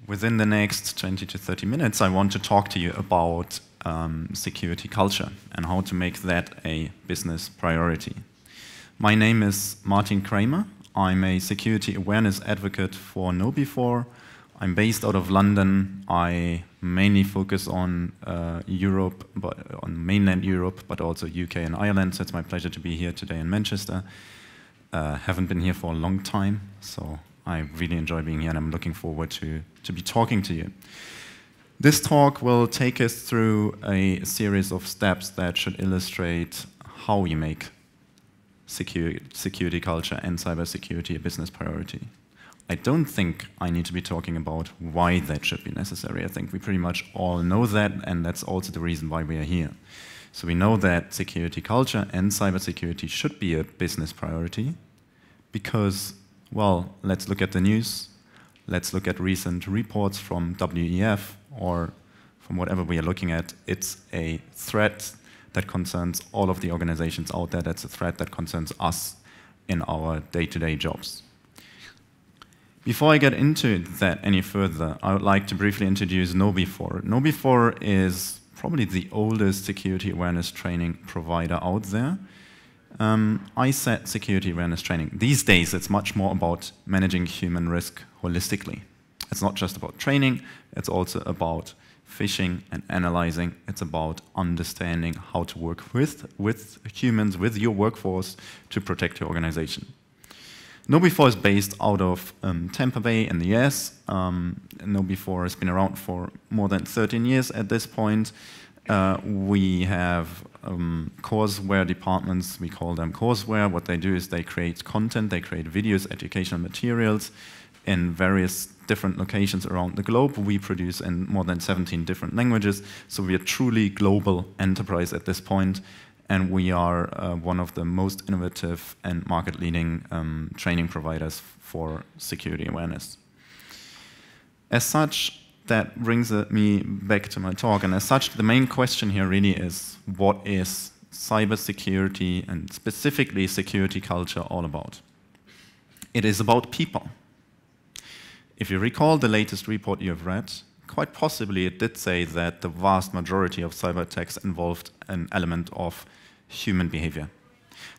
Within the next 20 to 30 minutes, I want to talk to you about security culture and how to make that a business priority. My name is Martin Kramer. I'm a security awareness advocate for KnowBe4. I'm based out of London. I mainly focus on Europe, but on mainland Europe, but also UK and Ireland. So it's my pleasure to be here today in Manchester. Haven't been here for a long time, so I really enjoy being here, and I'm looking forward to be talking to you. This talk will take us through a series of steps that should illustrate how you make security culture and cybersecurity a business priority. I don't think I need to be talking about why that should be necessary. I think we pretty much all know that, and that's also the reason why we are here. So we know that security culture and cybersecurity should be a business priority because, well, let's look at the news. Let's look at recent reports from WEF or from whatever we are looking at. It's a threat that concerns all of the organizations out there. That's a threat that concerns us in our day-to-day jobs. Before I get into that any further, I would like to briefly introduce KnowBe4. KnowBe4 is probably the oldest security awareness training provider out there. I set security awareness training. These days, it's much more about managing human risk holistically. It's not just about training, it's also about phishing and analyzing. It's about understanding how to work with humans, with your workforce, to protect your organization. KnowBe4 is based out of Tampa Bay in the US. KnowBe4 has been around for more than 13 years at this point. We have courseware departments, we call them courseware. What they do is they create content, they create videos, educational materials in various different locations around the globe. We produce in more than 17 different languages, so we are truly global enterprise at this point, and we are one of the most innovative and market-leading training providers for security awareness. As such, that brings me back to my talk, and as such, the main question here really is, what is cybersecurity and specifically security culture all about? It is about people. If you recall the latest report you have read, quite possibly it did say that the vast majority of cyber attacks involved an element of human behavior.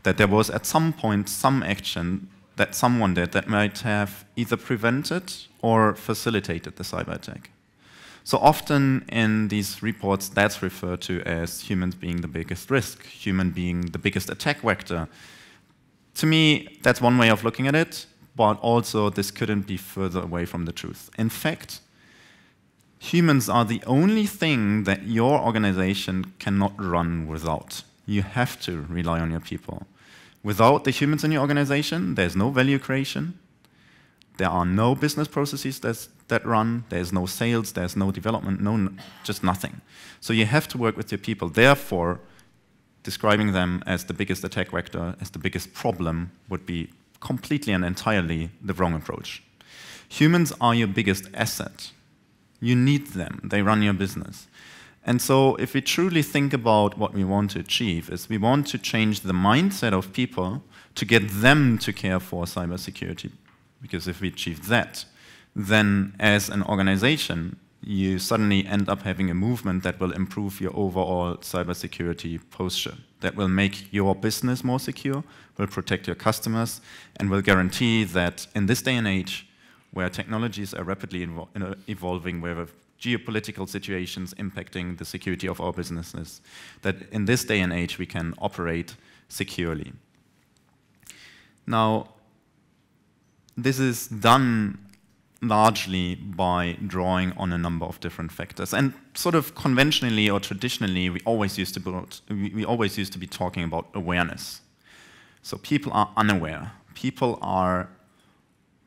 That there was at some point some action that someone did that might have either prevented or facilitated the cyber attack. So often in these reports, that's referred to as humans being the biggest risk, human being the biggest attack vector. To me, that's one way of looking at it, but also this couldn't be further away from the truth. In fact, humans are the only thing that your organization cannot run without. You have to rely on your people. Without the humans in your organization, there's no value creation. There are no business processes that run. There's no sales. There's no development. Just nothing. So you have to work with your people. Therefore, describing them as the biggest attack vector, as the biggest problem, would be completely and entirely the wrong approach. Humans are your biggest asset. You need them. They run your business. And so if we truly think about what we want to achieve, is we want to change the mindset of people to get them to care for cybersecurity. Because if we achieve that, then as an organization, you suddenly end up having a movement that will improve your overall cybersecurity posture, that will make your business more secure, will protect your customers, and will guarantee that in this day and age, where technologies are rapidly evolving, where geopolitical situations impacting the security of our businesses, that in this day and age we can operate securely. Now, this is done largely by drawing on a number of different factors. And sort of conventionally or traditionally, we always used to be talking about awareness. So people are unaware. People are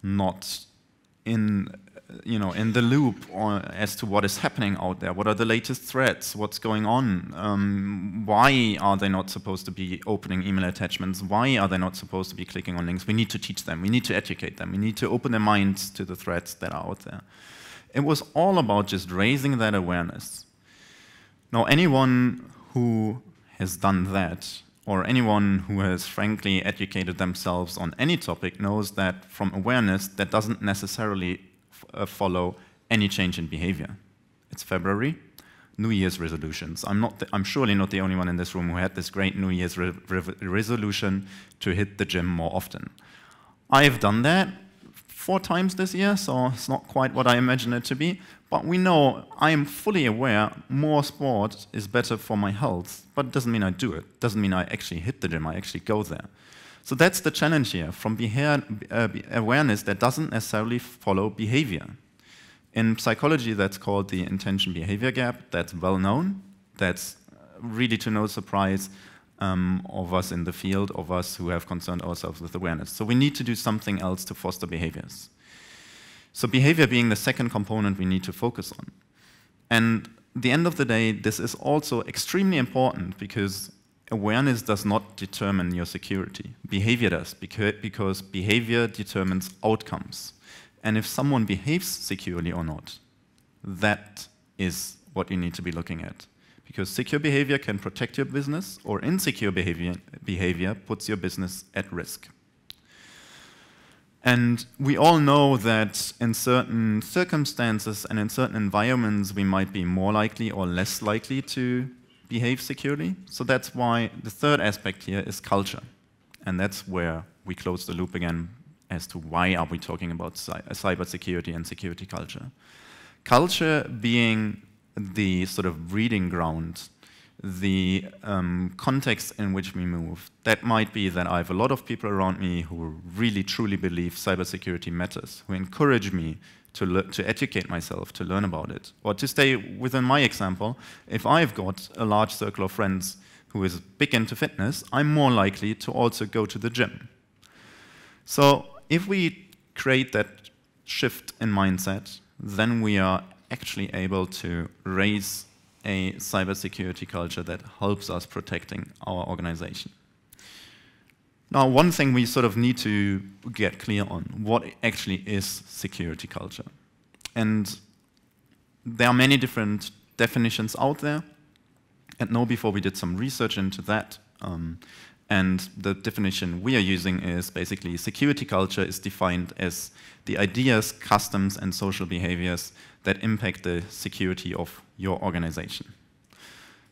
not in the loop as to what is happening out there. What are the latest threats? What's going on? Why are they not supposed to be opening email attachments? Why are they not supposed to be clicking on links? We need to teach them. We need to educate them. We need to open their minds to the threats that are out there. It was all about just raising that awareness. Now, anyone who has done that, or anyone who has frankly educated themselves on any topic, knows that from awareness, that doesn't necessarily follow any change in behavior. It's February, New Year's resolutions. I'm surely not the only one in this room who had this great New Year's resolution to hit the gym more often. I've done that 4 times this year, so it's not quite what I imagined it to be. But we know, I am fully aware, more sport is better for my health, but it doesn't mean I do it. Doesn't mean I actually hit the gym, I actually go there. So that's the challenge here, from awareness that doesn't necessarily follow behavior. In psychology, that's called the intention-behavior gap. That's well known. That's really to no surprise of us in the field, of us who have concerned ourselves with awareness. So we need to do something else to foster behaviors. So behavior being the second component we need to focus on. And at the end of the day, this is also extremely important because awareness does not determine your security. Behavior does, because behavior determines outcomes. And if someone behaves securely or not, that is what you need to be looking at. Because secure behavior can protect your business, or insecure behavior puts your business at risk. And we all know that in certain circumstances and in certain environments, we might be more likely or less likely to behave securely. So that's why the third aspect here is culture. And that's where we close the loop again as to why are we talking about cybersecurity and security culture. Culture being the sort of breeding ground, the context in which we move. That might be that I have a lot of people around me who really truly believe cybersecurity matters, who encourage me to educate myself, to learn about it. Or to stay within my example, if I've got a large circle of friends who is big into fitness, I'm more likely to also go to the gym. So if we create that shift in mindset, then we are actually able to raise a cybersecurity culture that helps us protecting our organization. Now, one thing we sort of need to get clear on, what actually is security culture? And there are many different definitions out there. At KnowBe4, we did some research into that. And the definition we are using is basically security culture is defined as the ideas, customs, and social behaviors that impact the security of your organization.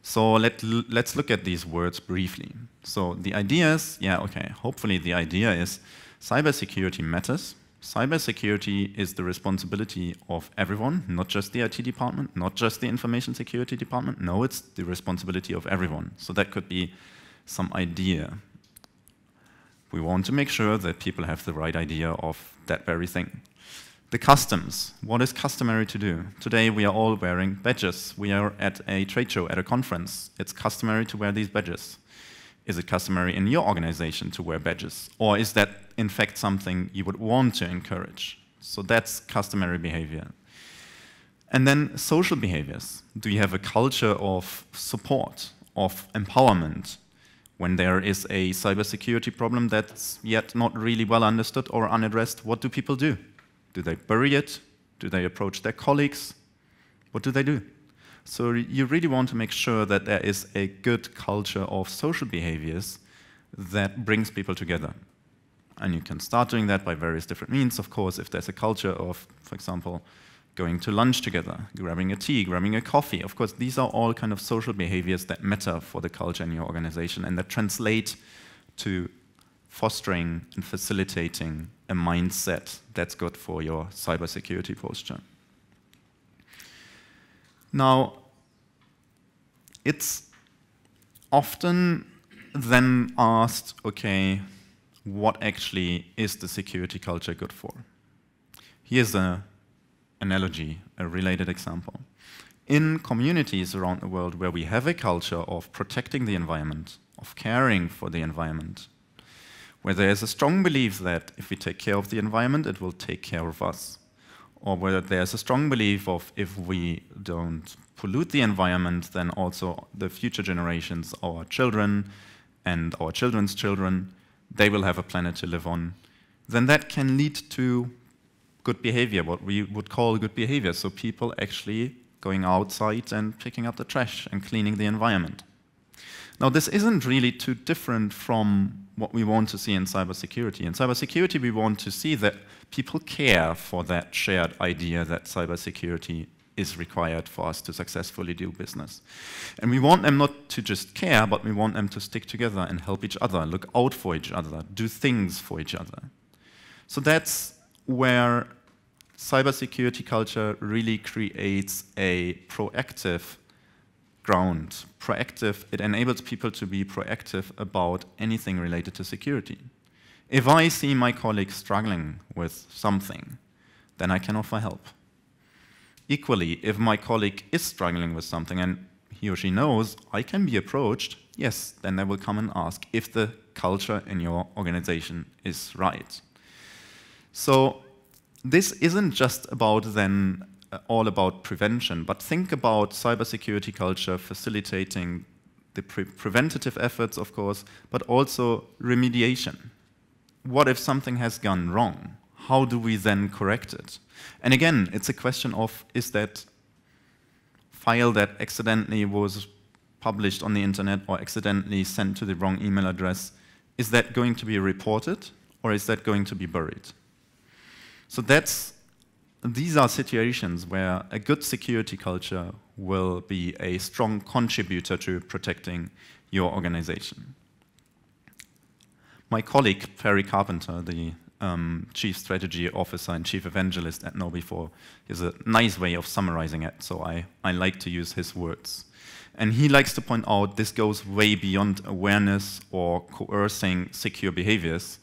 So let's look at these words briefly. So the ideas, yeah, okay, hopefully the idea is cybersecurity matters. Cybersecurity is the responsibility of everyone, not just the IT department, not just the information security department. No, it's the responsibility of everyone. So that could be some idea. We want to make sure that people have the right idea of that very thing. The customs. What is customary to do? Today we are all wearing badges. We are at a trade show, at a conference. It's customary to wear these badges. Is it customary in your organization to wear badges? Or is that in fact something you would want to encourage? So that's customary behavior. And then social behaviors. Do you have a culture of support, of empowerment? When there is a cybersecurity problem that's yet not really well understood or unaddressed, what do people do? Do they bury it? Do they approach their colleagues? What do they do? So you really want to make sure that there is a good culture of social behaviors that brings people together. And you can start doing that by various different means, of course, if there's a culture of, for example, going to lunch together, grabbing a tea, grabbing a coffee. Of course, these are all kind of social behaviors that matter for the culture in your organization and that translate to fostering and facilitating a mindset that's good for your cybersecurity posture. Now, it's often then asked, okay, what actually is the security culture good for? Here's an analogy, a related example. In communities around the world where we have a culture of protecting the environment, of caring for the environment, where there is a strong belief that if we take care of the environment, it will take care of us, or where there's a strong belief of if we don't pollute the environment, then also the future generations, our children and our children's children, they will have a planet to live on, then that can lead to good behavior, what we would call good behavior. So people actually going outside and picking up the trash and cleaning the environment. Now, this isn't really too different from what we want to see in cybersecurity. In cybersecurity, we want to see that people care for that shared idea that cybersecurity is required for us to successfully do business. And we want them not to just care, but we want them to stick together and help each other, look out for each other, do things for each other. So that's where cybersecurity culture really creates a proactive ground. Proactive, it enables people to be proactive about anything related to security. If I see my colleague struggling with something, then I can offer help. Equally, if my colleague is struggling with something and he or she knows I can be approached, yes, then they will come and ask if the culture in your organization is right. So this isn't just about then all about prevention, but think about cybersecurity culture facilitating the preventative efforts, of course, but also remediation. What if something has gone wrong? How do we then correct it? And again, it's a question of, is that file that accidentally was published on the internet or accidentally sent to the wrong email address, is that going to be reported or is that going to be buried? So these are situations where a good security culture will be a strong contributor to protecting your organization. My colleague, Perry Carpenter, the Chief Strategy Officer and Chief Evangelist at KnowBe4, has a nice way of summarizing it, so I like to use his words. And he likes to point out this goes way beyond awareness or coercing secure behaviors.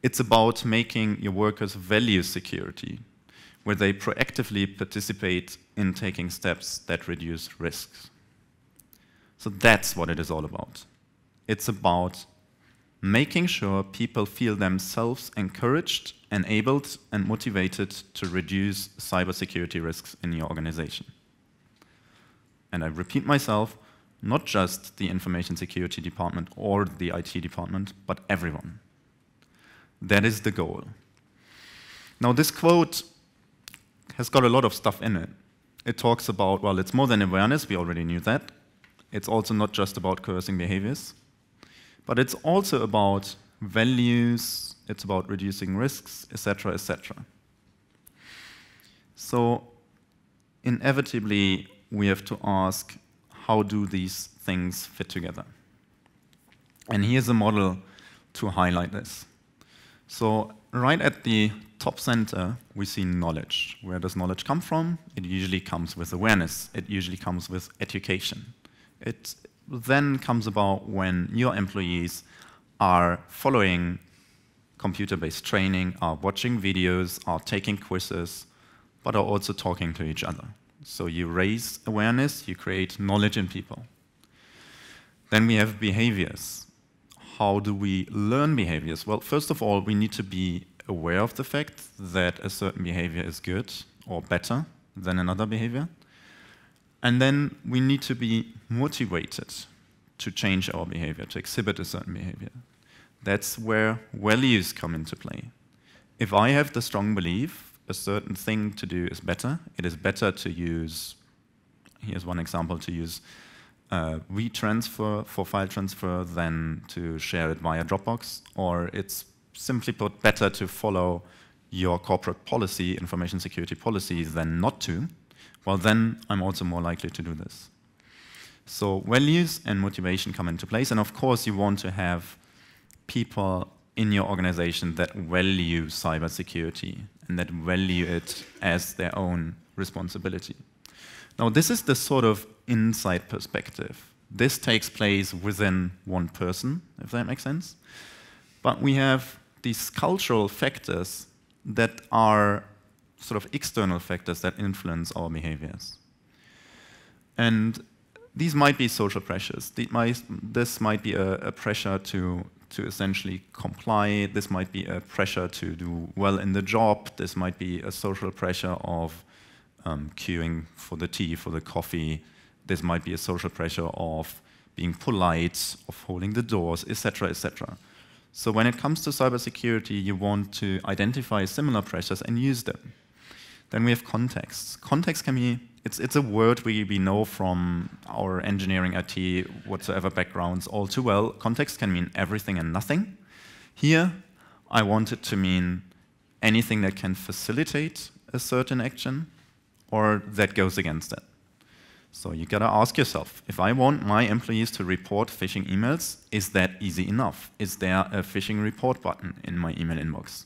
It's about making your workers value security, where they proactively participate in taking steps that reduce risks. So that's what it is all about. It's about making sure people feel themselves encouraged, enabled, and motivated to reduce cybersecurity risks in your organization. And I repeat myself, not just the information security department or the IT department, but everyone. That is the goal. Now, this quote has got a lot of stuff in it. It talks about, well, it's more than awareness, we already knew that. It's also not just about coercing behaviors, but it's also about values, it's about reducing risks, etc., etc. So, inevitably, we have to ask, how do these things fit together? And here's a model to highlight this. So right at the top center, we see knowledge. Where does knowledge come from? It usually comes with awareness. It usually comes with education. It then comes about when your employees are following computer-based training, are watching videos, are taking quizzes, but are also talking to each other. So you raise awareness, you create knowledge in people. Then we have behaviors. How do we learn behaviors? Well, first of all, we need to be aware of the fact that a certain behavior is good or better than another behavior. And then we need to be motivated to change our behavior, to exhibit a certain behavior. That's where values come into play. If I have the strong belief a certain thing to do is better, it is better to use, here's one example, to use WeTransfer for file transfer than to share it via Dropbox, or it's simply put better to follow your corporate policy, information security policy, than not to, well then I'm also more likely to do this. So values and motivation come into place, and of course you want to have people in your organization that value cybersecurity and that value it as their own responsibility. Now this is the sort of inside perspective. This takes place within one person, if that makes sense. But we have these cultural factors that are sort of external factors that influence our behaviors. And these might be social pressures. This might be a pressure to essentially comply. This might be a pressure to do well in the job. This might be a social pressure of queuing for the tea, for the coffee. This might be a social pressure of being polite, of holding the doors, etc., etc. So when it comes to cybersecurity, you want to identify similar pressures and use them. Then we have context. Context can be, it's a word we know from our engineering, IT, whatsoever backgrounds all too well. Context can mean everything and nothing. Here, I want it to mean anything that can facilitate a certain action or that goes against it. So you gotta ask yourself, if I want my employees to report phishing emails, is that easy enough? Is there a phishing report button in my email inbox?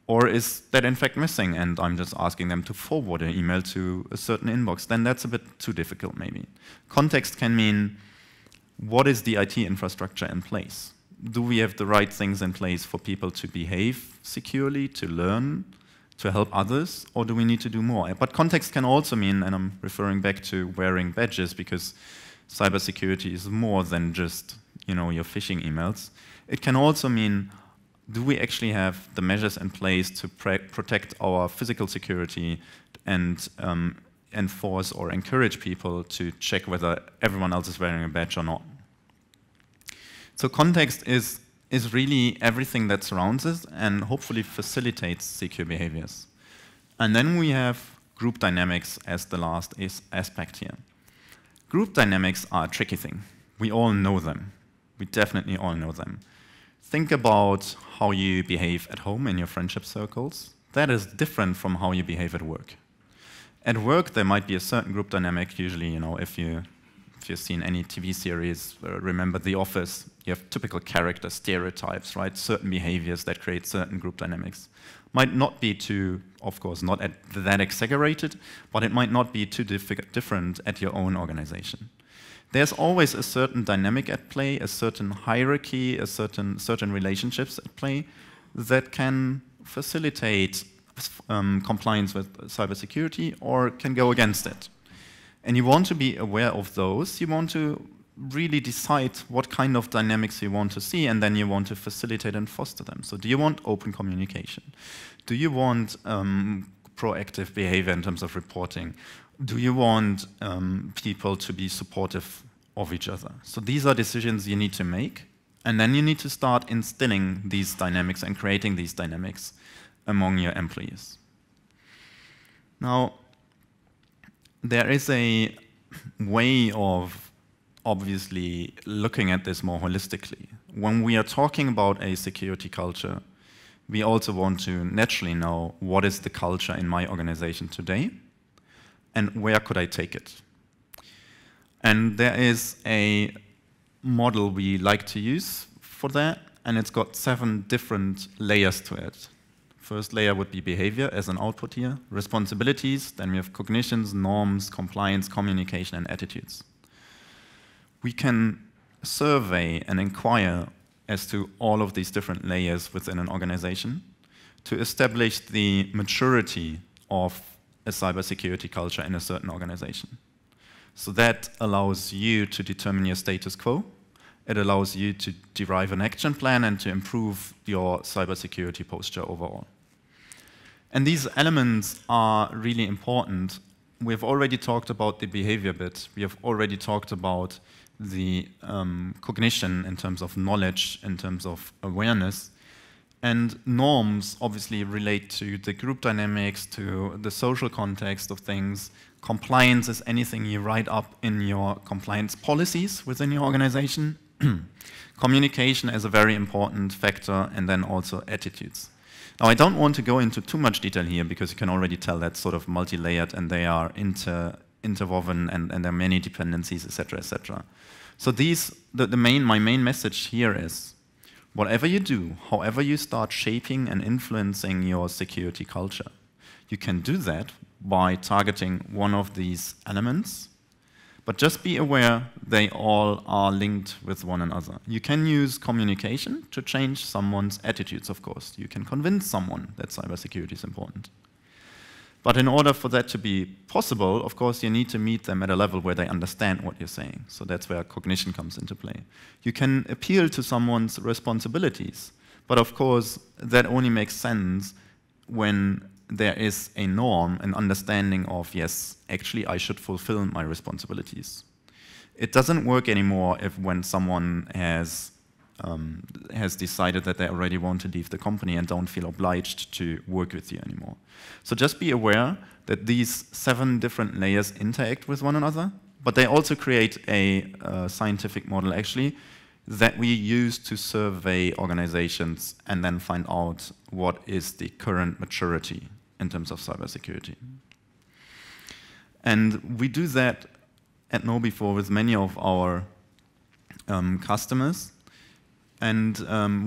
Or is that in fact missing and I'm just asking them to forward an email to a certain inbox? Then that's a bit too difficult maybe. Context can mean, what is the IT infrastructure in place? Do we have the right things in place for people to behave securely, to learn, to help others, or do we need to do more? But context can also mean, and I'm referring back to wearing badges, because cybersecurity is more than just your phishing emails. It can also mean, do we actually have the measures in place to protect our physical security and enforce or encourage people to check whether everyone else is wearing a badge or not? So context is really everything that surrounds us and hopefully facilitates secure behaviors. And then we have group dynamics as the last aspect here. Group dynamics are a tricky thing. We all know them. We definitely all know them. Think about how you behave at home in your friendship circles. That is different from how you behave at work. At work, there might be a certain group dynamic. Usually, if you've seen any TV series, remember The Office, you have typical character stereotypes, right? Certain behaviors that create certain group dynamics. Might not be too, of course, not that exaggerated, but it might not be too different at your own organization. There's always a certain dynamic at play, a certain hierarchy, certain relationships at play that can facilitate compliance with cybersecurity or can go against it. And you want to be aware of those. You want to really decide what kind of dynamics you want to see, and then you want to facilitate and foster them. So do you want open communication? Do you want proactive behavior in terms of reporting? Do you want people to be supportive of each other? So these are decisions you need to make, and then you need to start instilling these dynamics and creating these dynamics among your employees. Now, there is a way of obviously looking at this more holistically. When we are talking about a security culture, we also want to naturally know what is the culture in my organization today and where could I take it. And there is a model we like to use for that, and it's got 7 different layers to it. First layer would be behavior as an output here, responsibilities, then we have cognitions, norms, compliance, communication, and attitudes. We can survey and inquire as to all of these different layers within an organization to establish the maturity of a cybersecurity culture in a certain organization. So that allows you to determine your status quo. It allows you to derive an action plan and to improve your cybersecurity posture overall. And these elements are really important. We've already talked about the behavior bit. We have already talked about the cognition in terms of knowledge, in terms of awareness. And norms obviously relate to the group dynamics, to the social context of things. Compliance is anything you write up in your compliance policies within your organization. Communication is a very important factor, and then also attitudes. Now, I don't want to go into too much detail here because you can already tell that's sort of multi-layered and they are interwoven and there are many dependencies, etc., etc. So my main message here is, whatever you do, however you start shaping and influencing your security culture, you can do that by targeting one of these elements, but just be aware they all are linked with one another. You can use communication to change someone's attitudes, of course. You can convince someone that cybersecurity is important. But in order for that to be possible, of course, you need to meet them at a level where they understand what you're saying. So that's where cognition comes into play. You can appeal to someone's responsibilities, but of course, that only makes sense when there is a norm, an understanding of, yes, actually I should fulfill my responsibilities. It doesn't work anymore when someone has decided that they already want to leave the company and don't feel obliged to work with you anymore. So just be aware that these 7 different layers interact with one another, but they also create a scientific model actually that we use to survey organizations and then find out what is the current maturity in terms of cybersecurity. And we do that at KnowBe4 with many of our customers. And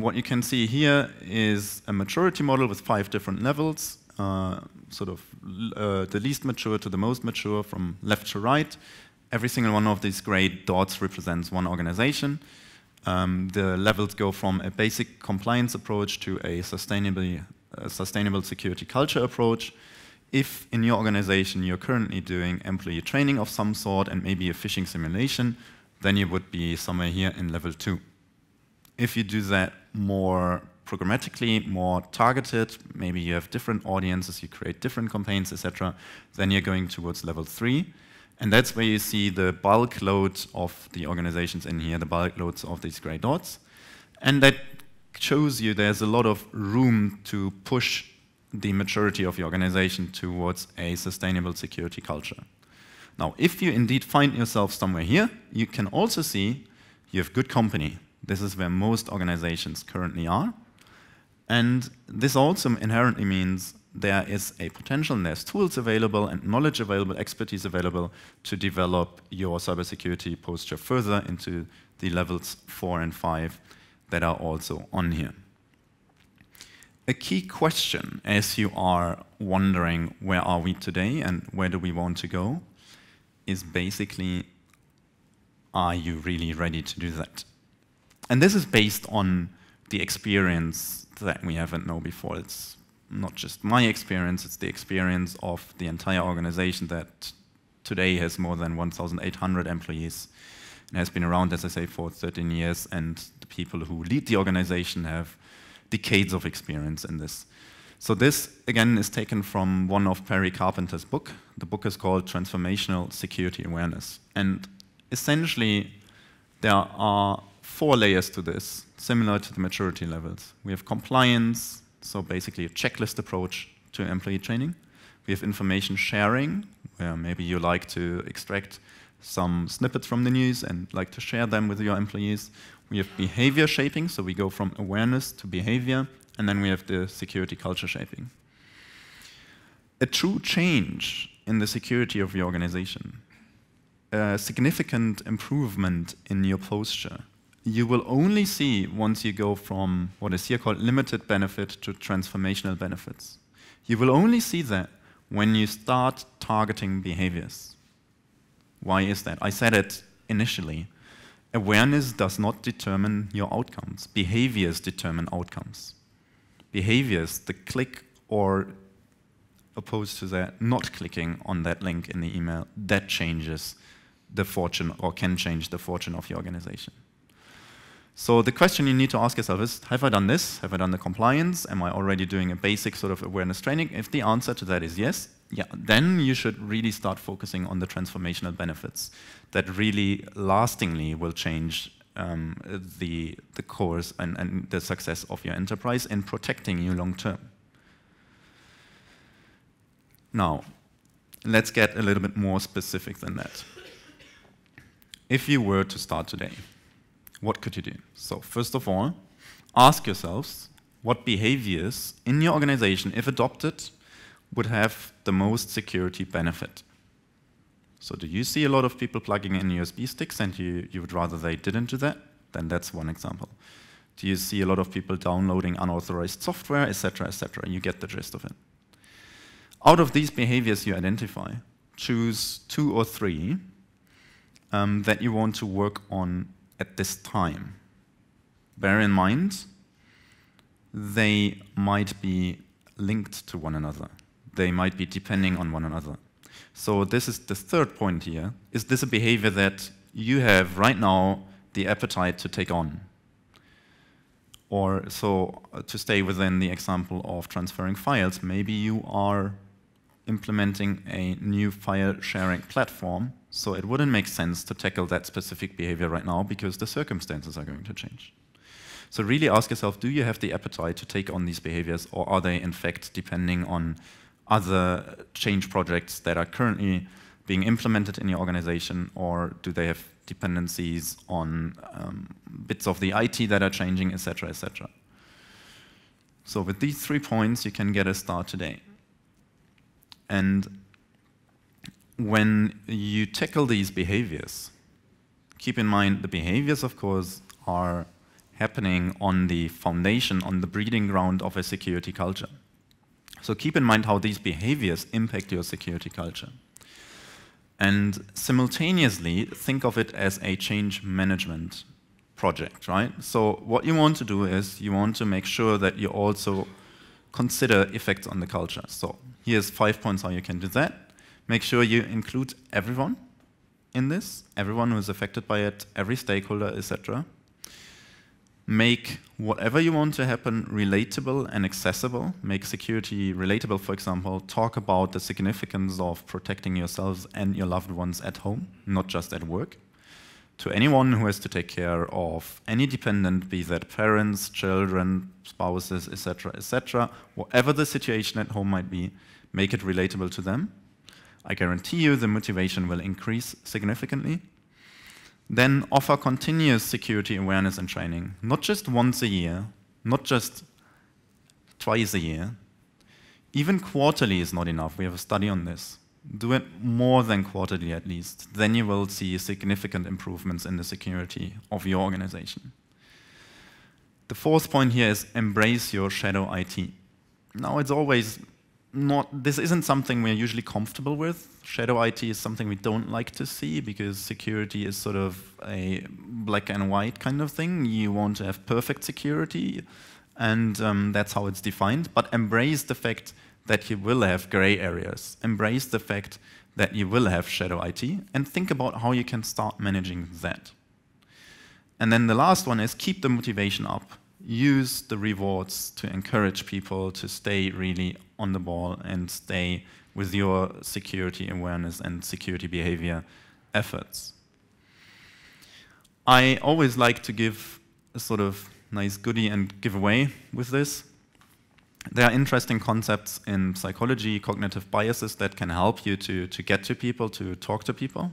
what you can see here is a maturity model with 5 different levels, the least mature to the most mature from left to right. Every single one of these gray dots represents one organization. The levels go from a basic compliance approach to a sustainable security culture approach. If in your organization you're currently doing employee training of some sort and maybe a phishing simulation, then you would be somewhere here in level 2. If you do that more programmatically, more targeted, maybe you have different audiences, you create different campaigns, etc., then you're going towards level 3. And that's where you see the bulk load of the organizations in here, the bulk loads of these gray dots. And that shows you there's a lot of room to push the maturity of your organization towards a sustainable security culture. Now, if you indeed find yourself somewhere here, you can also see you have good company. This is where most organizations currently are. And this also inherently means there is a potential, and there's tools available and knowledge available, expertise available to develop your cybersecurity posture further into the levels 4 and 5 that are also on here. A key question, as you are wondering where are we today and where do we want to go, is basically, are you really ready to do that? And this is based on the experience that we have at KnowBe4. It's not just my experience, it's the experience of the entire organization that today has more than 1,800 employees and has been around, as I say, for 13 years, and the people who lead the organization have decades of experience in this. So this, again, is taken from one of Perry Carpenter's book. The book is called Transformational Security Awareness. And essentially, there are 4 layers to this, similar to the maturity levels. We have compliance, so basically a checklist approach to employee training. We have information sharing, where maybe you like to extract some snippets from the news and like to share them with your employees. We have behavior shaping, so we go from awareness to behavior, and then we have the security culture shaping. A true change in the security of your organization, a significant improvement in your posture, you will only see once you go from what is here called limited benefit to transformational benefits. You will only see that when you start targeting behaviors. Why is that? I said it initially. Awareness does not determine your outcomes. Behaviors determine outcomes. Behaviors, the click or opposed to that, not clicking on that link in the email, that changes the fortune or can change the fortune of your organization. So the question you need to ask yourself is, have I done this? Have I done the compliance? Am I already doing a basic sort of awareness training? If the answer to that is yes, yeah, then you should really start focusing on the transformational benefits that really lastingly will change the course and the success of your enterprise in protecting you long term. Now, let's get a little bit more specific than that. If you were to start today, what could you do? So first of all, ask yourselves what behaviors in your organization, if adopted, would have the most security benefit. So do you see a lot of people plugging in USB sticks and you would rather they didn't do that? Then that's one example. Do you see a lot of people downloading unauthorized software, etc., etc.? You get the gist of it. Out of these behaviors you identify, choose 2 or 3 that you want to work on at this time. Bear in mind, they might be linked to one another. They might be depending on one another. So this is the third point here. Is this a behavior that you have right now the appetite to take on? Or so to stay within the example of transferring files, maybe you are implementing a new file sharing platform, so it wouldn't make sense to tackle that specific behavior right now because the circumstances are going to change. So really ask yourself, do you have the appetite to take on these behaviors, or are they in fact depending on other change projects that are currently being implemented in your organization, or do they have dependencies on bits of the IT that are changing, etc., etc. So with these 3 points, you can get a start today. And when you tackle these behaviors, keep in mind the behaviors, of course, are happening on the foundation, on the breeding ground of a security culture. So keep in mind how these behaviors impact your security culture. And simultaneously, think of it as a change management project, right? So what you want to do is you want to make sure that you also consider effects on the culture. So here's 5 points how you can do that. Make sure you include everyone in this, everyone who is affected by it, every stakeholder, etc. Make whatever you want to happen relatable and accessible. Make security relatable, for example. Talk about the significance of protecting yourselves and your loved ones at home, not just at work. To anyone who has to take care of any dependent, be that parents, children, spouses, etc., etc., whatever the situation at home might be, make it relatable to them. I guarantee you the motivation will increase significantly. Then offer continuous security awareness and training, not just once a year, not just twice a year. Even quarterly is not enough. We have a study on this. Do it more than quarterly at least. Then you will see significant improvements in the security of your organization. The 4th point here is embrace your shadow IT. Now it's always this isn't something we're usually comfortable with. Shadow IT is something we don't like to see because security is sort of a black and white kind of thing. You want to have perfect security, and that's how it's defined. But embrace the fact that you will have gray areas. Embrace the fact that you will have shadow IT, and think about how you can start managing that. And then the last one is keep the motivation up. Use the rewards to encourage people to stay really on the ball and stay with your security awareness and security behavior efforts. I always like to give a sort of nice goodie and giveaway with this. There are interesting concepts in psychology, cognitive biases that can help you to get to people, to talk to people.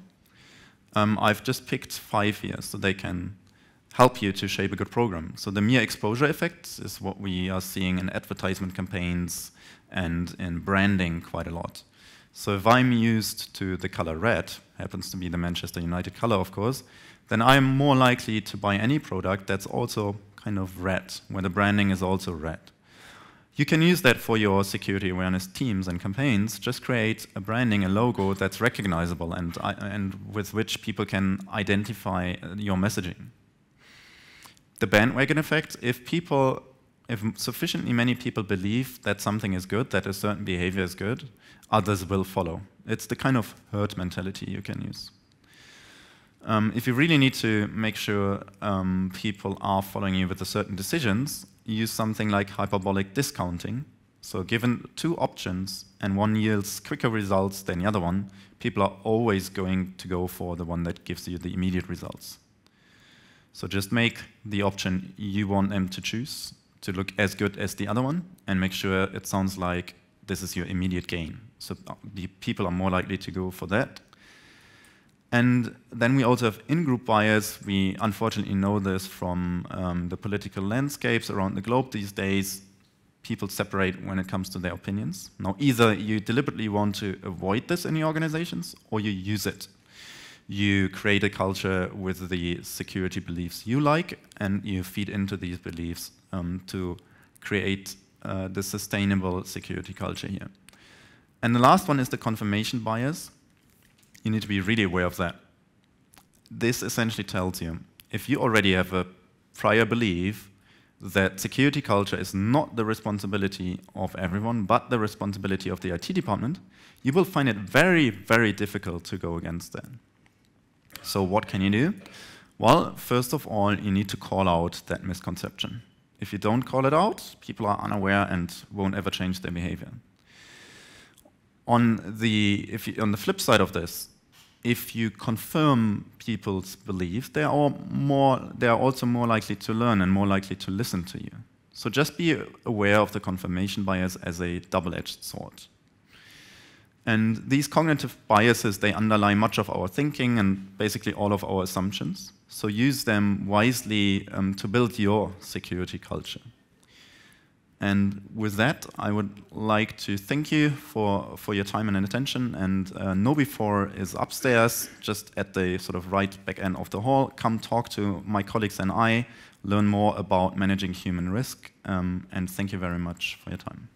I've just picked 5 here so they can help you to shape a good program. So the mere exposure effect is what we are seeing in advertisement campaigns and in branding quite a lot. So if I'm used to the color red, happens to be the Manchester United color, of course, then I'm more likely to buy any product that's also kind of red, where the branding is also red. You can use that for your security awareness teams and campaigns. Just create a branding, a logo that's recognizable and with which people can identify your messaging. The bandwagon effect, if sufficiently many people believe that something is good, that a certain behavior is good, others will follow. It's the kind of herd mentality you can use. If you really need to make sure people are following you with certain decisions, use something like hyperbolic discounting. So given 2 options and one yields quicker results than the other one, people are always going to go for the one that gives you the immediate results. So just make the option you want them to choose to look as good as the other one, and make sure it sounds like this is your immediate gain. So the people are more likely to go for that. And then we also have in-group bias. We unfortunately know this from the political landscapes around the globe these days. People separate when it comes to their opinions. Now, either you deliberately want to avoid this in your organizations, or you use it. You create a culture with the security beliefs you like, and you feed into these beliefs to create the sustainable security culture here. And the last one is the confirmation bias. You need to be really aware of that. This essentially tells you, if you already have a prior belief that security culture is not the responsibility of everyone, but the responsibility of the IT department, you will find it very, very difficult to go against that. So what can you do? Well, first of all, you need to call out that misconception. If you don't call it out, people are unaware and won't ever change their behavior. On the flip side of this, if you confirm people's beliefs, they are also more likely to learn and more likely to listen to you. So just be aware of the confirmation bias as a double-edged sword. And these cognitive biases, they underlie much of our thinking and basically all of our assumptions. So use them wisely to build your security culture. And with that, I would like to thank you for your time and attention. And KnowBe4 is upstairs, just at the sort of right back end of the hall. Come talk to my colleagues and I, learn more about managing human risk. And thank you very much for your time.